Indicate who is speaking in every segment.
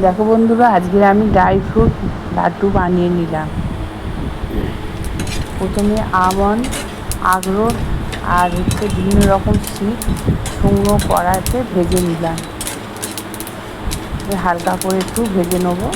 Speaker 1: দেখো বন্ধুরা, আজকে আমি ড্রাই ফ্রুট লাড্ডু বানিয়ে নিলাম। প্রথমে আমন্ড, আখরোট আর বিভিন্ন রকম সিড শুকনো কড়াইতে ভেজে নিলাম। হালকা করে একটু ভেজে নেবো।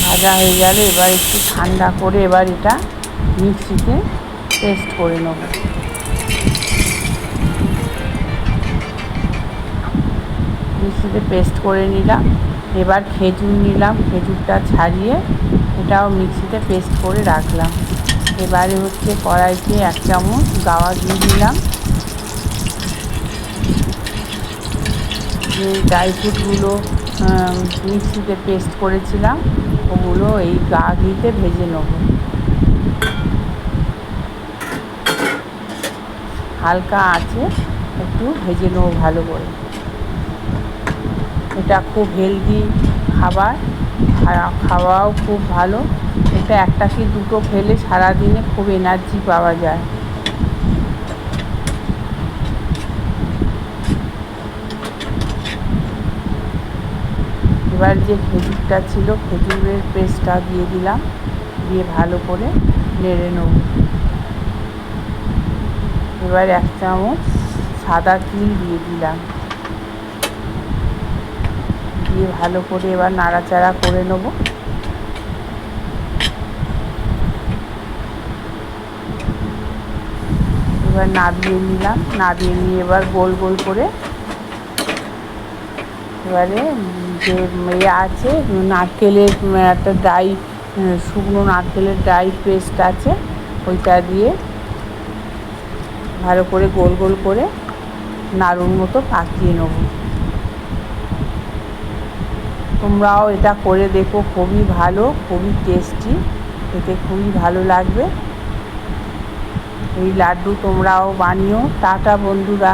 Speaker 1: ভাজা হয়ে গেলে এবার একটু ঠান্ডা করে এবার এটা মিক্সিতে পেস্ট করে নেব। মিক্সিতে পেস্ট করে নিলাম। এবার খেজুর নিলাম, খেজুরটা ছাড়িয়ে এটাও মিক্সিতে পেস্ট করে রাখলাম। এবারে কড়াইতে 1 চামচ গাওয়া ঘি দিলাম। যে ড্রাই ফ্রুটগুলো মিক্সিতে পেস্ট করেছিলাম ওগুলো এই ঘিতে ভেজে নেব। হালকা আঁচে একটু ভেজে নেব ভালো করে। এটা খুব হেলদি খাবার, খাওয়াও খুব ভালো। এটা একটা কি দুটো খেলে সারাদিনে খুব এনার্জি পাওয়া যায়। এবার যে খেজুরটা ছিল খেজুরের পেস্টটা দিয়ে দিলাম, দিয়ে ভালো করে নেড়ে নেব। এবার 1 চামচ সাদা তিল দিয়ে দিলাম, দিয়ে ভালো করে এবার নাড়াচাড়া করে নেব। এবার নাড়িয়ে নিলাম, নাড়িয়ে নিয়ে এবার গোল গোল করে এবারে যে আছে নারকেলের একটা ড্রাই শুকনো নারকেলের ড্রাই পেস্ট আছে ওইটা দিয়ে ভালো করে গোল গোল করে নাড়ুর মতো পাকিয়ে নেব। তোমরাও এটা করে দেখো, খুবই ভালো, খুবই টেস্টি, খেতে খুবই ভালো লাগবে। এই লাড্ডু তোমরাও বানিও। টাটা বন্ধুরা।